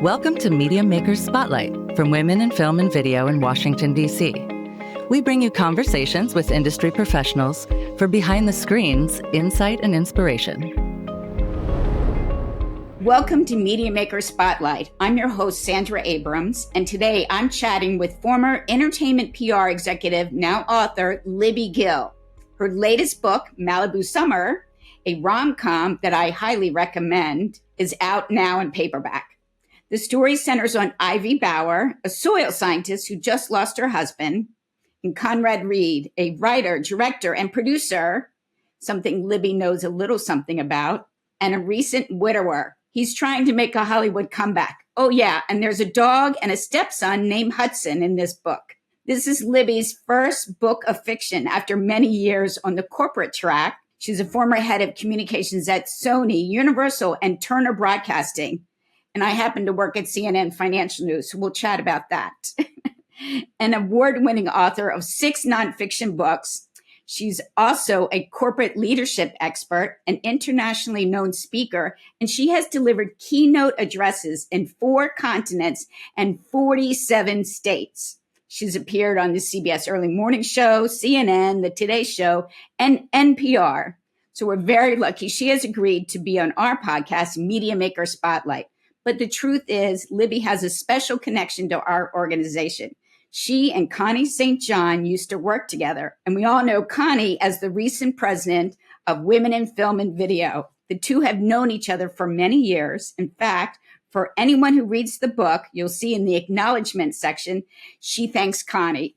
Welcome to Media Makers Spotlight from Women in Film and Video in Washington, D.C. We bring you conversations with industry professionals for behind the screens, insight, and inspiration. Welcome to Media Makers Spotlight. I'm your host, Sandra Abrams, and today I'm chatting with former entertainment PR executive, now author, Libby Gill. Her latest book, Malibu Summer, a rom-com that I highly recommend, is out now in paperback. The story centers on Ivy Bauer, a soil scientist who just lost her husband, and Conrad Reed, a writer, director, and producer, something Libby knows a little something about, and a recent widower. He's trying to make a Hollywood comeback. Oh yeah, and there's a dog and a stepson named Hudson in this book. This is Libby's first book of fiction after many years on the corporate track. She's a former head of communications at Sony, Universal, and Turner Broadcasting. And I happen to work at CNN Financial News, so we'll chat about that. An award-winning author of 6 nonfiction books. She's also a corporate leadership expert, an internationally known speaker, and she has delivered keynote addresses in 4 continents and 47 states. She's appeared on the CBS Early Morning Show, CNN, The Today Show, and NPR. So we're very lucky she has agreed to be on our podcast, Media Maker Spotlight. But the truth is, Libby has a special connection to our organization. She and Connie St. John used to work together, and we all know Connie as the recent president of Women in Film and Video. The two have known each other for many years. In fact, for anyone who reads the book, you'll see in the acknowledgement section, she thanks Connie.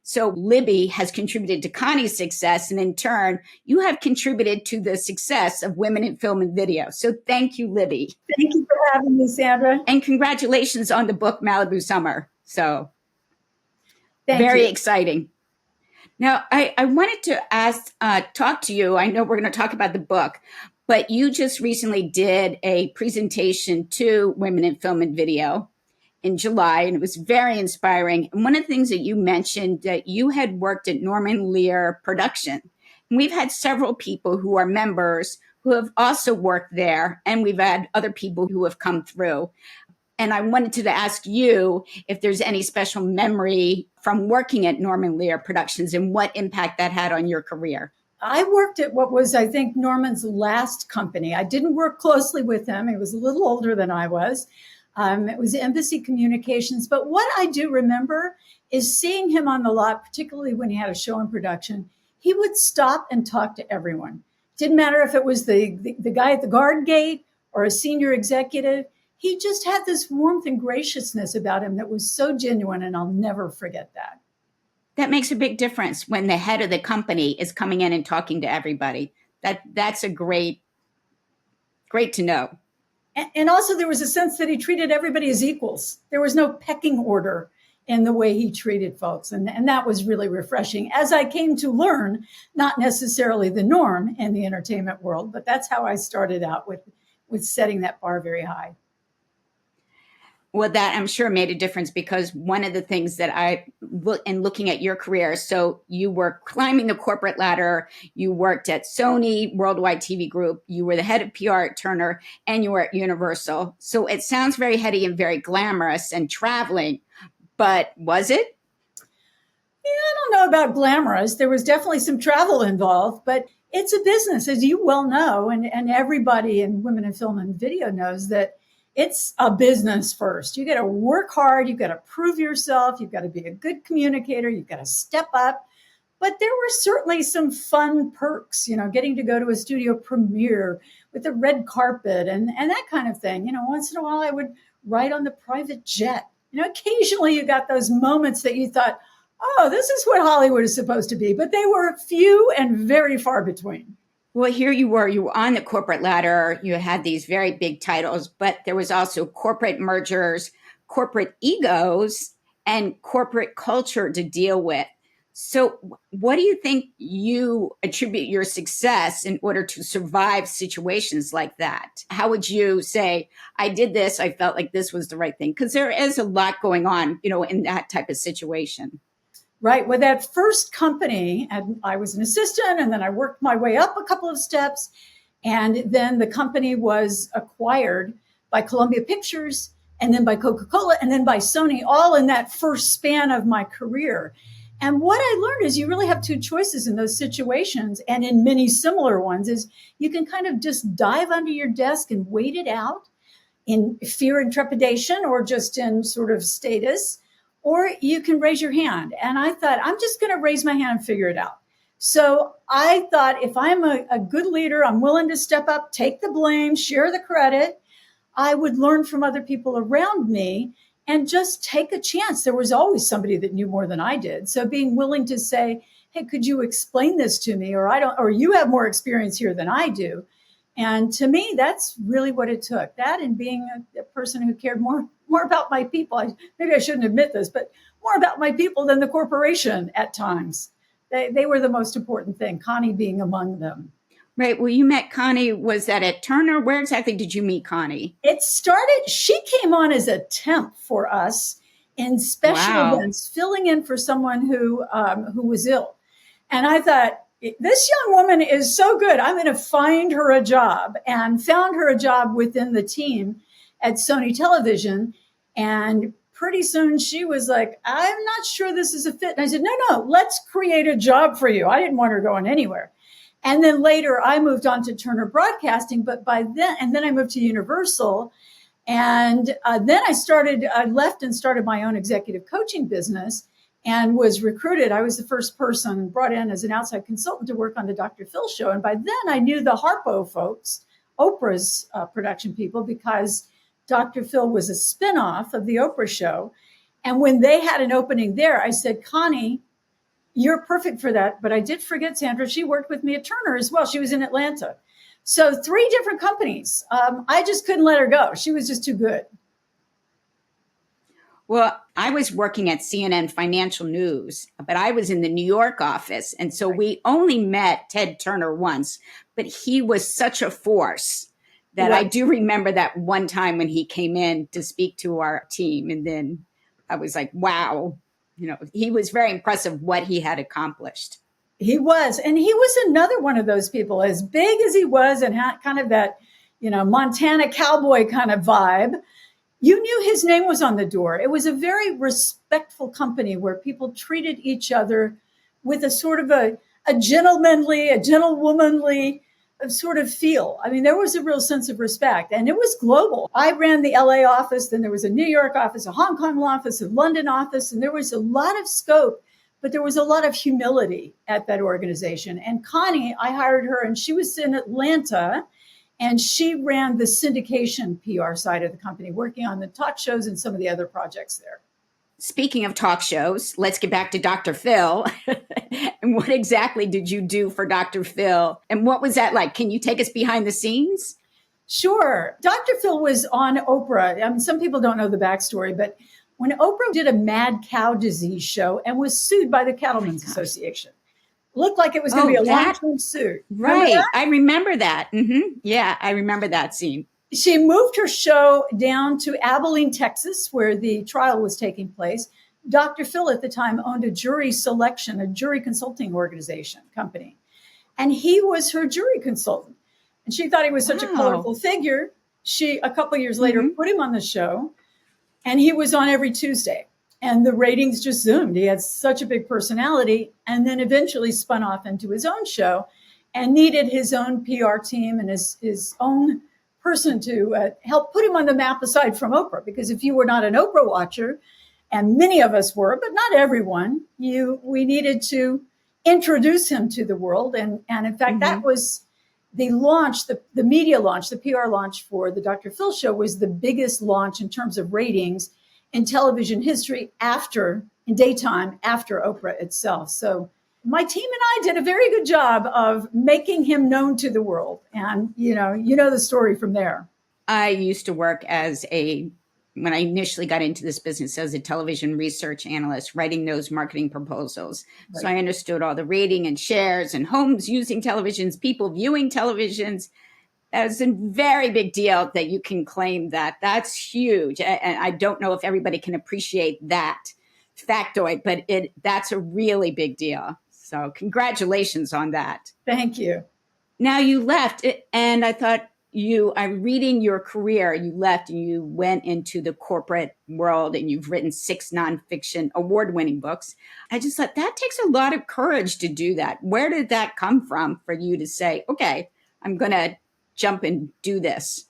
So Libby has contributed to Connie's success, and in turn, you have contributed to the success of Women in Film and Video. So thank you, Libby. Thank you for having me, Sandra. And congratulations on the book, Malibu Summer. So Thank very you. exciting. Now, I wanted to talk to you. I know we're going to talk about the book, but you just recently did a presentation to Women in Film and Video in July, and it was very inspiring. And one of the things that you mentioned, that you had worked at Norman Lear Production. And we've had several people who are members who have also worked there, and we've had other people who have come through. And I wanted to ask you if there's any special memory from working at Norman Lear Productions and what impact that had on your career. I worked at what was, I think, Norman's last company. I didn't work closely with him. He was a little older than I was. It was Embassy Communications. But what I do remember is seeing him on the lot, particularly when he had a show in production. He would stop and talk to everyone. Didn't matter if it was the guy at the guard gate or a senior executive. He just had this warmth and graciousness about him that was so genuine, and I'll never forget that. That makes a big difference when the head of the company is coming in and talking to everybody. That's a great to know. And also there was a sense that he treated everybody as equals. There was no pecking order in the way he treated folks. And that was really refreshing, as I came to learn, not necessarily the norm in the entertainment world, but that's how I started out with setting that bar very high. Well, that I'm sure made a difference, because one of the things that in looking at your career, so you were climbing the corporate ladder, you worked at Sony, Worldwide TV Group, you were the head of PR at Turner, and you were at Universal. So it sounds very heady and very glamorous and traveling, but was it? Yeah, I don't know about glamorous. There was definitely some travel involved, but it's a business, as you well know, and everybody in Women in Film and Video knows that it's a business first. You got to work hard. You've got to prove yourself. You've got to be a good communicator. You've got to step up. But there were certainly some fun perks, getting to go to a studio premiere with the red carpet and that kind of thing. Once in a while I would ride on the private jet. Occasionally you got those moments that you thought, oh, this is what Hollywood is supposed to be. But they were few and very far between. Well, here you were on the corporate ladder. You had these very big titles, but there was also corporate mergers, corporate egos, and corporate culture to deal with. So what do you think you attribute your success in order to survive situations like that? How would you say, I did this, I felt like this was the right thing? Because there is a lot going on, in that type of situation. Right. Well, that first company, and I was an assistant, and then I worked my way up a couple of steps. And then the company was acquired by Columbia Pictures. and then by Coca-Cola, and then by Sony, all in that first span of my career. And what I learned is you really have two choices in those situations, and in many similar ones, is you can kind of just dive under your desk and wait it out in fear and trepidation, or just in sort of status, or you can raise your hand. And I thought, I'm just going to raise my hand and figure it out. So I thought, if I'm a good leader, I'm willing to step up, take the blame, share the credit. I would learn from other people around me and just take a chance. There was always somebody that knew more than I did. So being willing to say, hey, could you explain this to me? Or you have more experience here than I do. And to me, that's really what it took. That, and being a person who cared more about my people. Maybe I shouldn't admit this, but more about my people than the corporation at times. They were the most important thing, Connie being among them. Right. Well, you met Connie, was that at Turner? Where exactly did you meet Connie? She came on as a temp for us in special events, filling in for someone who was ill. And I thought, this young woman is so good, I'm going to find her a job, and found her a job within the team at Sony Television. And pretty soon she was like, I'm not sure this is a fit. And I said, no, let's create a job for you. I didn't want her going anywhere. And then later I moved on to Turner Broadcasting, but then I moved to Universal. And then I left and started my own executive coaching business, and was recruited. I was the first person brought in as an outside consultant to work on the Dr. Phil show. And by then I knew the Harpo folks, Oprah's production people, because Dr. Phil was a spinoff of the Oprah show. And when they had an opening there, I said, Connie, you're perfect for that. But I did forget Sandra. She worked with me at Turner as well. She was in Atlanta. So 3 different companies. I just couldn't let her go. She was just too good. Well, I was working at CNN Financial News, but I was in the New York office. And so we only met Ted Turner once, but he was such a force that I do remember that one time when he came in to speak to our team. And then I was like, wow, he was very impressive what he had accomplished. He was. And he was another one of those people, as big as he was and had kind of that, Montana cowboy kind of vibe. You knew his name was on the door. It was a very respectful company where people treated each other with a sort of a gentlemanly, a gentlewomanly sort of feel. I mean, there was a real sense of respect, and it was global. I ran the LA office, then there was a New York office, a Hong Kong office, a London office, and there was a lot of scope, but there was a lot of humility at that organization. And Connie, I hired her, and she was in Atlanta, and she ran the syndication PR side of the company, working on the talk shows and some of the other projects there. Speaking of talk shows, let's get back to Dr. Phil. And what exactly did you do for Dr. Phil? And what was that like? Can you take us behind the scenes? Sure. Dr. Phil was on Oprah. I mean, some people don't know the backstory, but when Oprah did a mad cow disease show and was sued by the Cattlemen's Association, looked like it was going to be a long-term suit. Right. I remember that. Mm-hmm. Yeah, I remember that scene. She moved her show down to Abilene, Texas, where the trial was taking place. Dr. Phil at the time owned a jury consulting organization company. And he was her jury consultant. And she thought he was such a colorful figure. She, a couple of years later, put him on the show, and he was on every Tuesday. And the ratings just zoomed. He had such a big personality, and then eventually spun off into his own show and needed his own PR team and his own person to help put him on the map aside from Oprah. Because if you were not an Oprah watcher, and many of us were, but not everyone, we needed to introduce him to the world. And in fact, that was the launch, the media launch, the PR launch for the Dr. Phil show was the biggest launch in terms of ratings in television history in daytime after Oprah itself. So my team and I did a very good job of making him known to the world. And, you know the story from there. I used to work when I initially got into this business as a television research analyst, writing those marketing proposals. Right. So I understood all the rating and shares and homes using televisions, people viewing televisions. That's a very big deal that you can claim that. That's huge. And I don't know if everybody can appreciate that factoid, but that's a really big deal. So congratulations on that. Thank you. Now you left, and I thought, I'm reading your career. You left and you went into the corporate world and you've written 6 nonfiction award-winning books. I just thought that takes a lot of courage to do that. Where did that come from for you to say, okay, I'm going to jump and do this?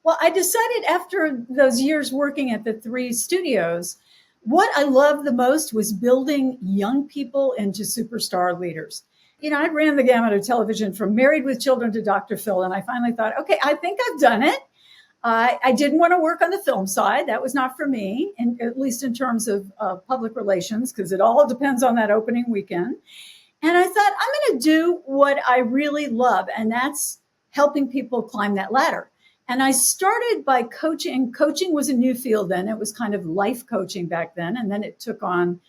Well, I decided after those years working at the 3 studios, what I loved the most was building young people into superstar leaders. I ran the gamut of television from Married with Children to Dr. Phil. And I finally thought, okay, I think I've done it. I didn't want to work on the film side. That was not for me, and at least in terms of public relations, because it all depends on that opening weekend. And I thought, I'm going to do what I really love, and that's helping people climb that ladder. And I started by coaching. Coaching was a new field then. It was kind of life coaching back then. And then it took on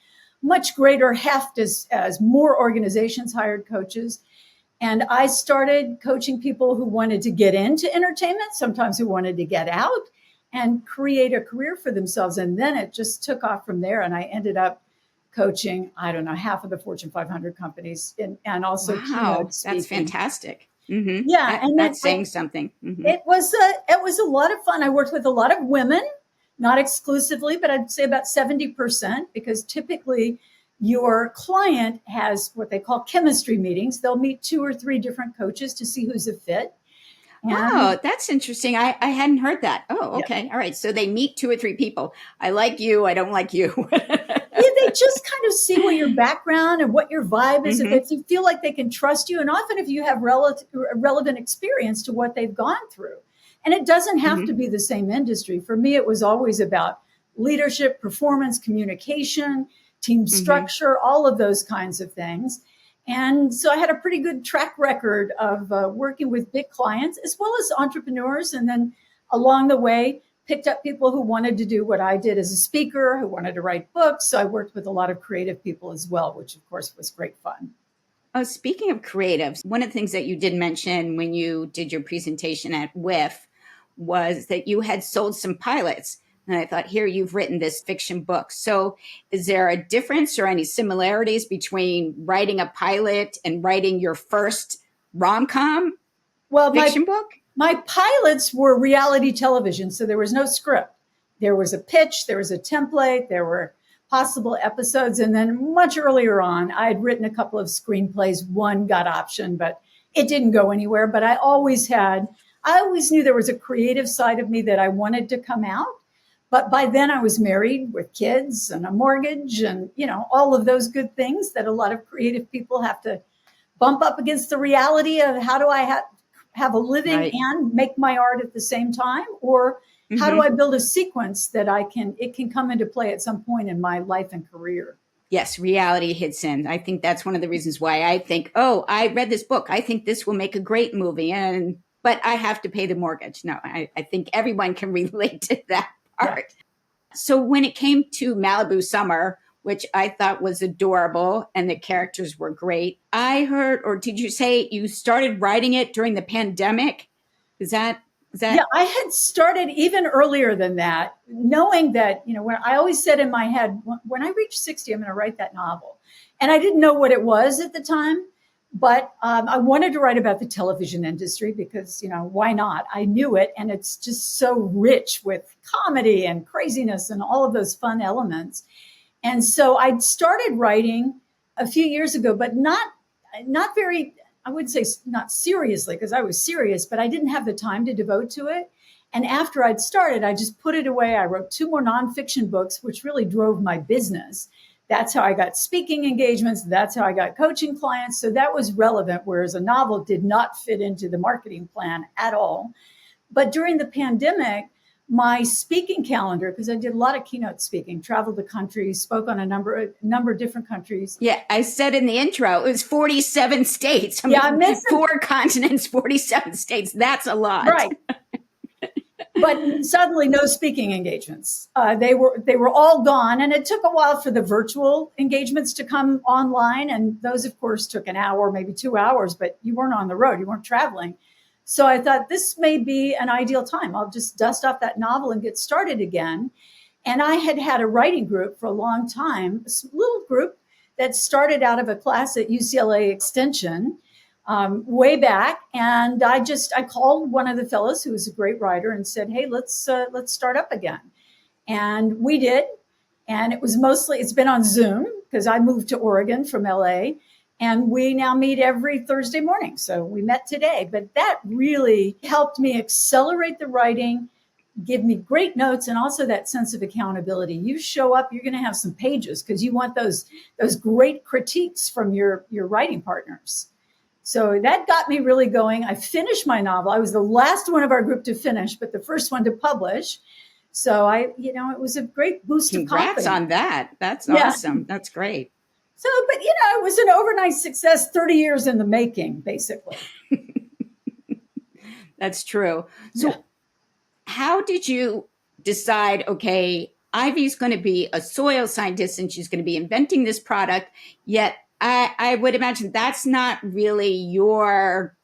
much greater heft as more organizations hired coaches. And I started coaching people who wanted to get into entertainment, sometimes who wanted to get out and create a career for themselves. And then it just took off from there. And I ended up coaching, I don't know, half of the Fortune 500 companies and also keynote speaking. That's fantastic. Mm-hmm. Yeah, and that's saying something. Mm-hmm. It was a lot of fun. I worked with a lot of women, not exclusively, but I'd say about 70%, because typically your client has what they call chemistry meetings. They'll meet 2 or 3 different coaches to see who's a fit. Oh, that's interesting. I hadn't heard that. Oh, okay. Yeah. All right. So they meet 2 or 3 people. I like you. I don't like you. They just kind of see what your background and what your vibe is. Mm-hmm. If you feel like they can trust you, and often if you have relevant experience to what they've gone through. And it doesn't have to be the same industry. For me, it was always about leadership, performance, communication, team structure, all of those kinds of things. And so I had a pretty good track record of working with big clients as well as entrepreneurs. And then along the way, picked up people who wanted to do what I did as a speaker, who wanted to write books. So I worked with a lot of creative people as well, which of course was great fun. Speaking of creatives, one of the things that you did mention when you did your presentation at WIF was that you had sold some pilots. And I thought, here, you've written this fiction book. So is there a difference or any similarities between writing a pilot and writing your first rom-com fiction book? My pilots were reality television, so there was no script. There was a pitch, there was a template, there were possible episodes. And then much earlier on, I had written a couple of screenplays. One got optioned, but it didn't go anywhere. But I always knew there was a creative side of me that I wanted to come out. But by then I was married with kids and a mortgage and, all of those good things that a lot of creative people have to bump up against the reality of how do I have a living and make my art at the same time? Or how do I build a sequence that it can come into play at some point in my life and career? Yes, reality hits in. I think that's one of the reasons why I think, I read this book. I think this will make a great movie. But I have to pay the mortgage. No, I think everyone can relate to that part. Yeah. So when it came to Malibu Summer, which I thought was adorable and the characters were great, I heard, or did you say you started writing it during the pandemic? Is that? Yeah, I had started even earlier than that, knowing that, when I always said in my head, when I reach 60, I'm going to write that novel. And I didn't know what it was at the time. But I wanted to write about the television industry because, why not? I knew it. And it's just so rich with comedy and craziness and all of those fun elements. And so I started writing a few years ago, but not very, I wouldn't say not seriously, because I was serious, but I didn't have the time to devote to it. And after I'd started, I just put it away. I wrote 2 more nonfiction books, which really drove my business. That's how I got speaking engagements. That's how I got coaching clients. So that was relevant, whereas a novel did not fit into the marketing plan at all. But during the pandemic, my speaking calendar, because I did a lot of keynote speaking, traveled the country, spoke on a number of different countries. Yeah, I said in the intro, it was 47 states. I missed 4 continents, 47 states. That's a lot. Right. But suddenly no speaking engagements. They were all gone. And it took a while for the virtual engagements to come online. And those, of course, took an hour, maybe 2 hours, but you weren't on the road. You weren't traveling. So I thought this may be an ideal time. I'll just dust off that novel and get started again. And I had a writing group for a long time, a little group that started out of a class at UCLA Extension, way back. And I called one of the fellows who was a great writer and said, hey, let's start up again. And we did. And it's been on Zoom because I moved to Oregon from LA. And we now meet every Thursday morning. So we met today. But that really helped me accelerate the writing, give me great notes, and also that sense of accountability. You show up, you're going to have some pages because you want those great critiques from your writing partners. So that got me really going. I finished my novel. I was the last one of our group to finish, but the first one to publish. So it was a great boost of confidence. Congrats on that. That's awesome. That's great. So, but it was an overnight success, 30 years in the making, basically. That's true. So how did you decide, okay, Ivy's going to be a soil scientist and she's going to be inventing this product, yet I would imagine that's not really your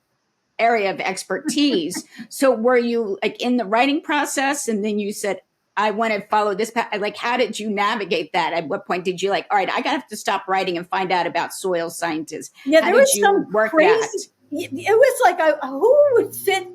area of expertise. So were you like in the writing process and then you said, I want to follow this path? Like, how did you navigate that? At what point did you all right, I have to stop writing and find out about soil scientists? Yeah, there was some crazy, it was like, who would fit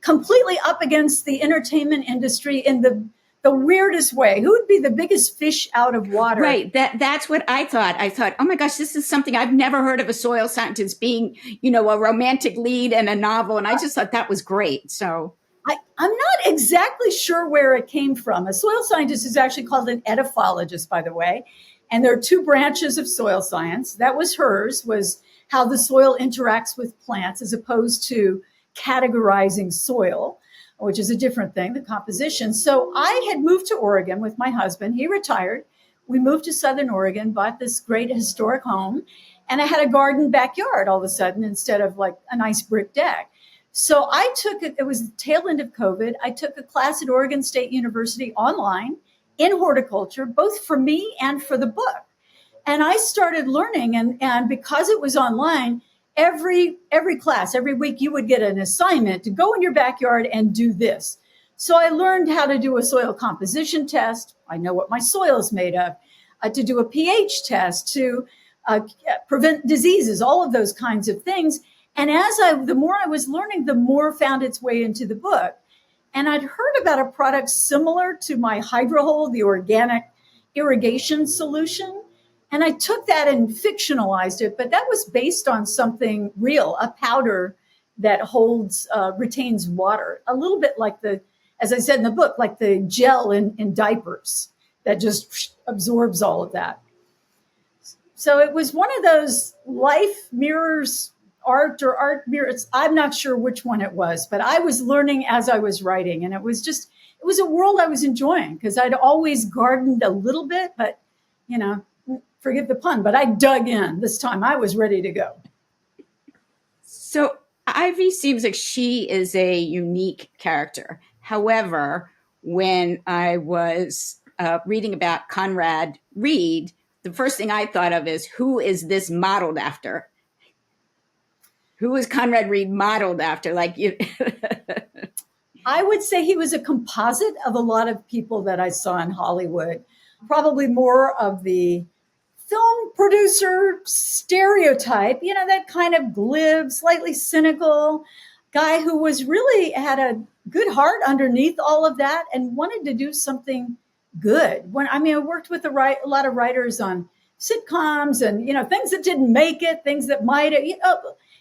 completely up against the entertainment industry in the weirdest way? Who would be the biggest fish out of water? Right. That's what I thought. I thought, oh my gosh, this is something I've never heard of, a soil scientist being, a romantic lead in a novel. And I just thought that was great. So I'm not exactly sure where it came from. A soil scientist is actually called an edaphologist, by the way. And there are two branches of soil science. That was hers, was how the soil interacts with plants as opposed to categorizing soil, which is a different thing, the composition. So I had moved to Oregon with my husband. He retired. We moved to Southern Oregon, bought this great historic home, and I had a garden backyard all of a sudden instead of like a nice brick deck. So I took it was the tail end of COVID. I took a class at Oregon State University online in horticulture, both for me and for the book. And I started learning, and because it was online, every class, every week, you would get an assignment to go in your backyard and do this. So I learned how to do a soil composition test. I know what my soil is made of, to do a pH test, to prevent diseases, all of those kinds of things. And the more I was learning, the more found its way into the book. And I'd heard about a product similar to my HydroHole, the organic irrigation solution. And I took that and fictionalized it, but that was based on something real, a powder that retains water, a little bit like as I said in the book, like the gel in diapers that just absorbs all of that. So it was one of those life mirrors art or art mirrors. I'm not sure which one it was, but I was learning as I was writing. And it was a world I was enjoying because I'd always gardened a little bit, but, forgive the pun, but I dug in this time. I was ready to go. So Ivy seems like she is a unique character. However, when I was reading about Conrad Reed, the first thing I thought of is, who is this modeled after? Who is Conrad Reed modeled after? I would say he was a composite of a lot of people that I saw in Hollywood, probably more of the film producer stereotype, that kind of glib, slightly cynical guy who had a good heart underneath all of that and wanted to do something good. I worked with a lot of writers on sitcoms and, things that didn't make it, things that might have,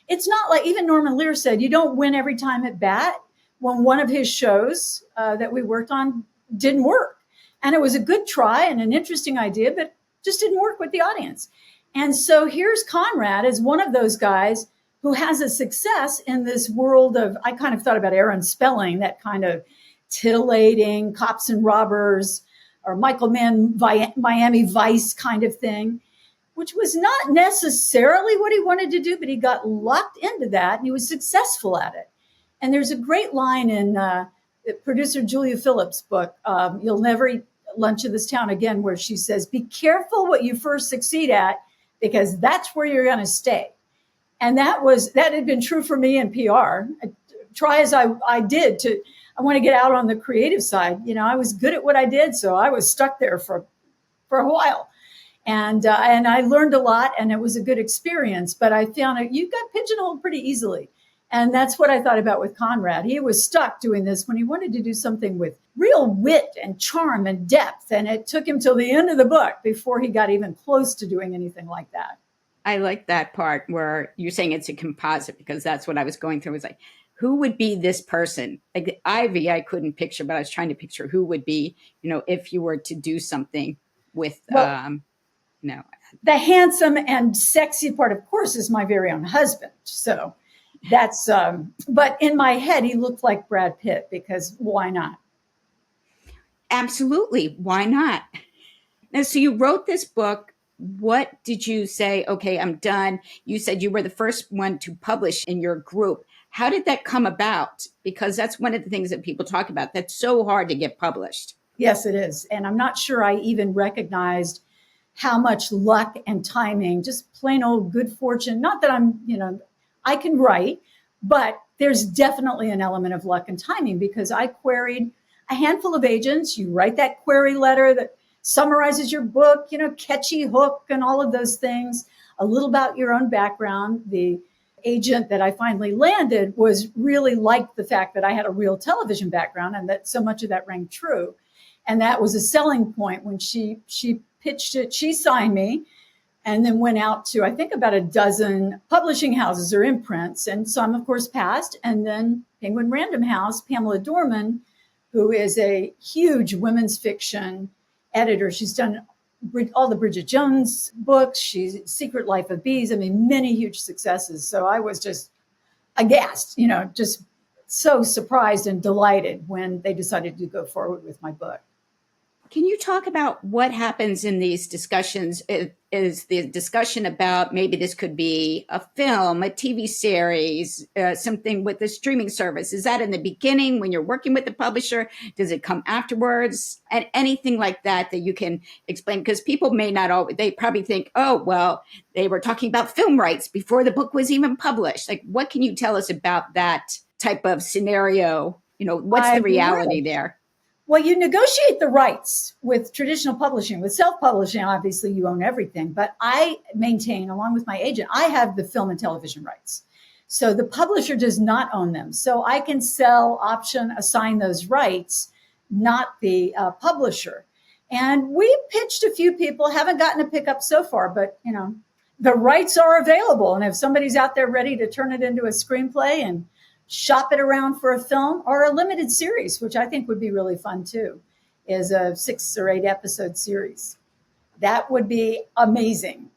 it's not like, even Norman Lear said, you don't win every time at bat. When one of his shows that we worked on didn't work. And it was a good try and an interesting idea, but just didn't work with the audience. And so here's Conrad as one of those guys who has a success in this world of, I kind of thought about Aaron Spelling, that kind of titillating cops and robbers, or Michael Mann, Miami Vice kind of thing, which was not necessarily what he wanted to do, but he got locked into that and he was successful at it. And there's a great line in producer Julia Phillips' book, You'll Never Eat Lunch in This Town Again, where she says, be careful what you first succeed at, because that's where you're going to stay. And that had been true for me in PR. Try as I did I want to get out on the creative side. I was good at what I did, so I was stuck there for a while. And I learned a lot, and it was a good experience. But I found it, you got pigeonholed pretty easily. And that's what I thought about with Conrad. He was stuck doing this when he wanted to do something with real wit and charm and depth. And it took him till the end of the book before he got even close to doing anything like that. I like that part where you're saying it's a composite, because that's what I was going through. It was like, who would be this person? Like Ivy, I couldn't picture, but I was trying to picture who would be, if you were to do something with, the handsome and sexy part, of course, is my very own husband. So that's, but in my head, he looked like Brad Pitt, because why not? Absolutely. Why not? Now, so you wrote this book. What did you say? Okay, I'm done. You said you were the first one to publish in your group. How did that come about? Because that's one of the things that people talk about. That's so hard to get published. Yes, it is. And I'm not sure I even recognized how much luck and timing, just plain old good fortune. Not that I can write, but there's definitely an element of luck and timing, because I queried a handful of agents. You write that query letter that summarizes your book, catchy hook and all of those things, a little about your own background. The agent that I finally landed was really liked the fact that I had a real television background, and that so much of that rang true. And that was a selling point when she pitched it. She signed me and then went out to, I think, about a dozen publishing houses or imprints. And some, of course, passed. And then Penguin Random House, Pamela Dorman, who is a huge women's fiction editor. She's done all the Bridget Jones books. She's Secret Life of Bees. I mean, many huge successes. So I was just aghast, just so surprised and delighted when they decided to go forward with my book. Can you talk about what happens in these discussions? Is the discussion about maybe this could be a film, a TV series, something with a streaming service? Is that in the beginning when you're working with the publisher? Does it come afterwards? And anything like that you can explain? Because people may not always, they probably think, oh, well, they were talking about film rights before the book was even published. Like, what can you tell us about that type of scenario? What's the reality there? Well, you negotiate the rights with traditional publishing. With self-publishing, obviously, you own everything. But I maintain, along with my agent, I have the film and television rights. So the publisher does not own them. So I can sell, option, assign those rights, not the publisher. And we pitched a few people, haven't gotten a pickup so far, but, the rights are available. And if somebody's out there ready to turn it into a screenplay and shop it around for a film or a limited series, which I think would be really fun too, is a 6 or 8 episode series. That would be amazing.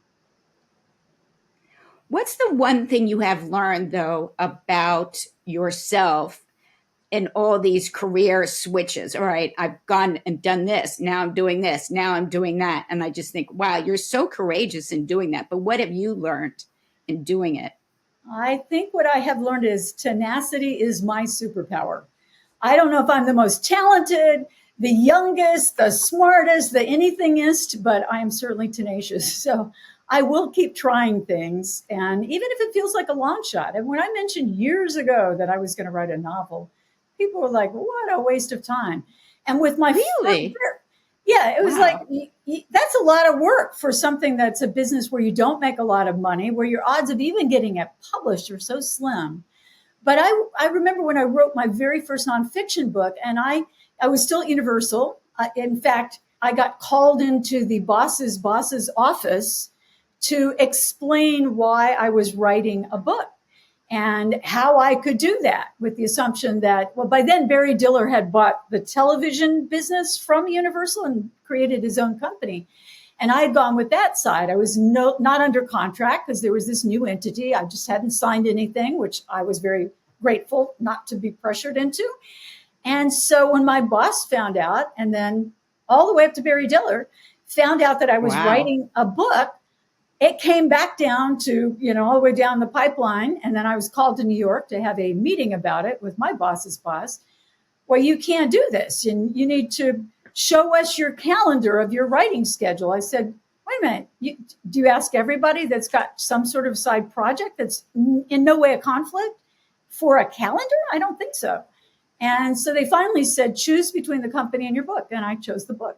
What's the one thing you have learned, though, about yourself in all these career switches? All right, I've gone and done this. Now I'm doing this. Now I'm doing that. And I just think, wow, you're so courageous in doing that. But what have you learned in doing it? I think what I have learned is tenacity is my superpower. I don't know if I'm the most talented, the youngest, the smartest, the anythingist, but I am certainly tenacious. So I will keep trying things. And even if it feels like a long shot. And when I mentioned years ago that I was going to write a novel, people were like, what a waste of time. And with my Really? Yeah, it was Wow. like, that's a lot of work for something that's a business where you don't make a lot of money, where your odds of even getting it published are so slim. But I remember when I wrote my very first nonfiction book, and I was still at Universal. In fact, I got called into the boss's office to explain why I was writing a book and how I could do that, with the assumption that, well, by then Barry Diller had bought the television business from Universal and created his own company. And I had gone with that side. I was not under contract because there was this new entity. I just hadn't signed anything, which I was very grateful not to be pressured into. And so when my boss found out, and then all the way up to Barry Diller, found out that I was writing a book, it came back down to, all the way down the pipeline. And then I was called to New York to have a meeting about it with my boss's boss. Well, you can't do this. And you need to show us your calendar of your writing schedule. I said, wait a minute. Do you ask everybody that's got some sort of side project that's in no way a conflict for a calendar? I don't think so. And so they finally said, choose between the company and your book. And I chose the book.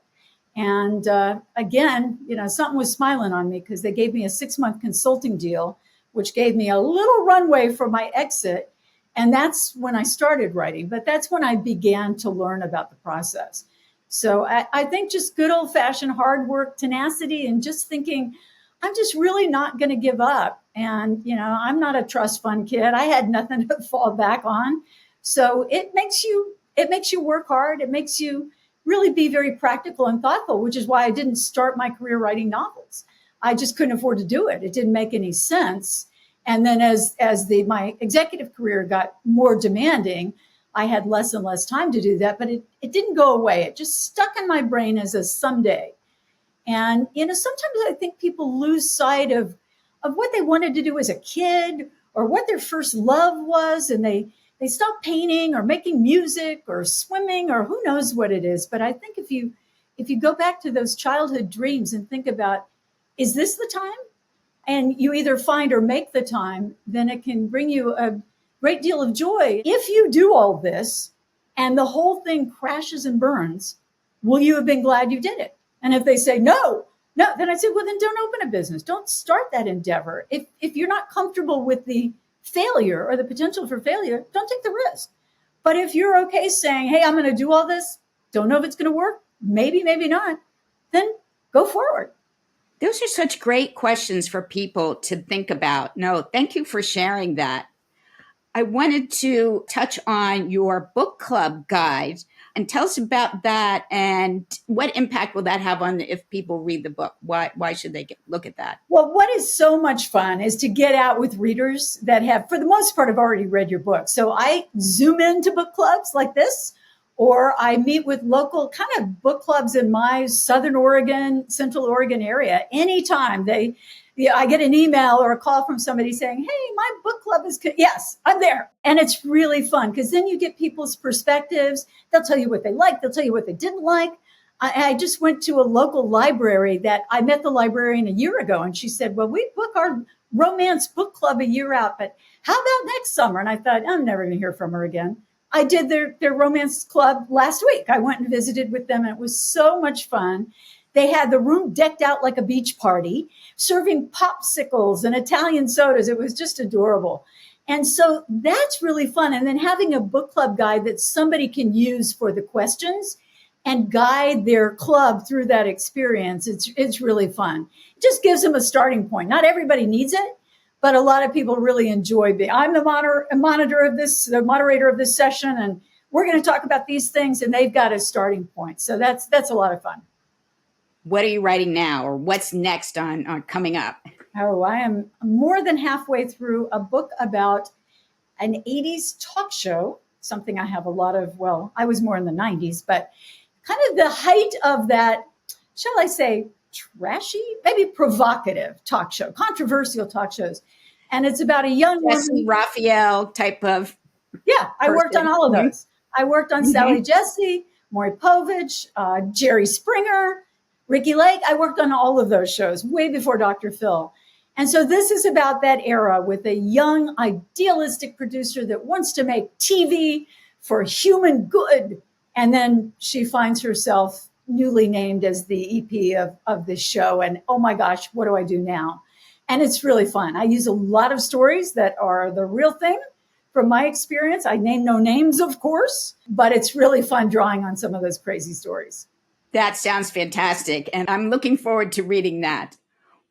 And again, something was smiling on me because they gave me a 6-month consulting deal, which gave me a little runway for my exit. And that's when I started writing. But that's when I began to learn about the process. So I think just good old fashioned hard work, tenacity, and just thinking, I'm just really not going to give up. And, I'm not a trust fund kid. I had nothing to fall back on. So it makes you work hard. It makes you really be very practical and thoughtful, which is why I didn't start my career writing novels. I just couldn't afford to do it. It didn't make any sense. And then as my executive career got more demanding, I had less and less time to do that, but it didn't go away. It just stuck in my brain as a someday. And, sometimes I think people lose sight of what they wanted to do as a kid or what their first love was. And they stop painting or making music or swimming or who knows what it is. But I think if you go back to those childhood dreams and think about, is this the time? And you either find or make the time, then it can bring you a great deal of joy. If you do all this and the whole thing crashes and burns, will you have been glad you did it? And if they say no, then I say, well, then don't open a business. Don't start that endeavor. If you're not comfortable with the failure or the potential for failure, don't take the risk. But if you're okay saying, hey, I'm going to do all this, don't know if it's going to work, maybe not, then go forward. Those are such great questions for people to think about. No, thank you for sharing that. I wanted to touch on your book club guide and tell us about that and what impact will that have on if people read the book? Why should they look at that? Well, what is so much fun is to get out with readers that have, for the most part, have already read your book. So I zoom into book clubs like this, or I meet with local kind of book clubs in my Southern Oregon, Central Oregon area. Anytime I get an email or a call from somebody saying, hey, my book club is, yes, I'm there. And it's really fun because then you get people's perspectives. They'll tell you what they like. They'll tell you what they didn't like. I just went to a local library that I met the librarian a year ago. And she said, well, we book our romance book club a year out, but how about next summer? And I thought, I'm never going to hear from her again. I did their romance club last week. I went and visited with them, and it was so much fun. They had the room decked out like a beach party, serving popsicles and Italian sodas. It was just adorable. And so that's really fun. And then having a book club guide that somebody can use for the questions and guide their club through that experience, it's really fun. It just gives them a starting point. Not everybody needs it, but a lot of people really enjoy being. I'm the moderator of this session, and we're going to talk about these things, and they've got a starting point. So that's a lot of fun. What are you writing now, or what's next on coming up? Oh, I am more than halfway through a book about an 80s talk show, something I have a lot of, well, I was more in the 90s, but kind of the height of that, shall I say, trashy, maybe provocative talk show, controversial talk shows. And it's about a young Jesse Raphael type of. Yeah, I worked on all of those. I worked on Sally Jesse, Maury Povich, Jerry Springer, Ricky Lake. I worked on all of those shows way before Dr. Phil. And so this is about that era with a young, idealistic producer that wants to make TV for human good. And then she finds herself newly named as the EP of this show. And oh my gosh, what do I do now? And it's really fun. I use a lot of stories that are the real thing from my experience. I name no names, of course, but it's really fun drawing on some of those crazy stories. That sounds fantastic. And I'm looking forward to reading that.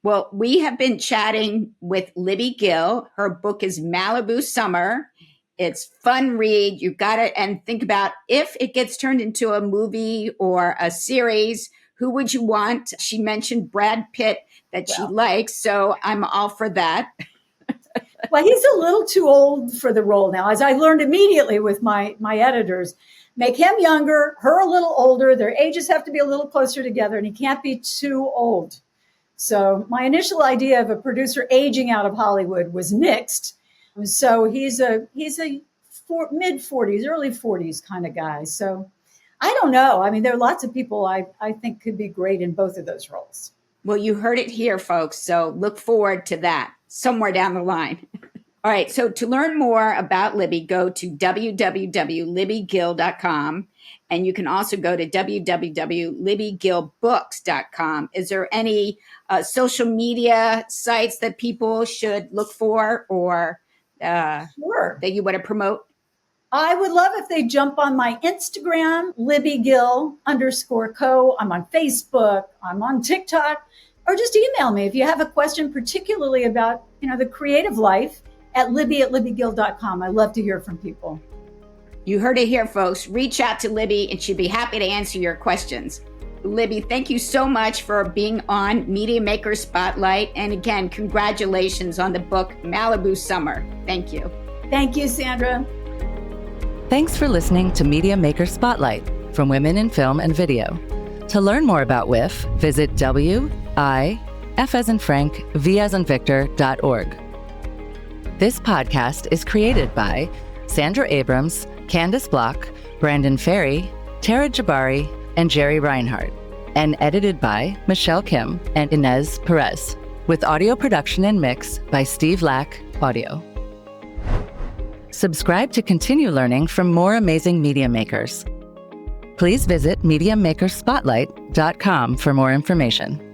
Well, we have been chatting with Libby Gill. Her book is Malibu Summer. It's fun read. You got it. And think about if it gets turned into a movie or a series, who would you want? She mentioned Brad Pitt that she likes. So I'm all for that. Well, he's a little too old for the role now. As I learned immediately with my editors, make him younger, her a little older. Their ages have to be a little closer together, and he can't be too old. So my initial idea of a producer aging out of Hollywood was nixed. So he's a mid 40s, early 40s kind of guy. So I don't know. I mean, there are lots of people I think could be great in both of those roles. Well, you heard it here, folks. So look forward to that somewhere down the line. All right. So to learn more about Libby, go to www.libbygill.com. And you can also go to www.libbygillbooks.com. Is there any social media sites that people should look for or Sure. that you want to promote? I would love if they jump on my Instagram, LibbyGill_co. I'm on Facebook. I'm on TikTok. Or just email me if you have a question, particularly about, the creative life at Libby@LibbyGill.com. I love to hear from people. You heard it here, folks. Reach out to Libby and she'd be happy to answer your questions. Libby, thank you so much for being on Media Maker Spotlight. And again, congratulations on the book, Malibu Summer. Thank you. Thank you, Sandra. Thanks for listening to Media Maker Spotlight from Women in Film and Video. To learn more about WIF, visit F as in Frank, V as in Victor.org. This podcast is created by Sandra Abrams, Candace Block, Brandon Ferry, Tara Jabari, and Jerry Reinhardt, and edited by Michelle Kim and Inez Perez, with audio production and mix by Steve Lack Audio. Subscribe to continue learning from more amazing media makers. Please visit MediaMakerSpotlight.com for more information.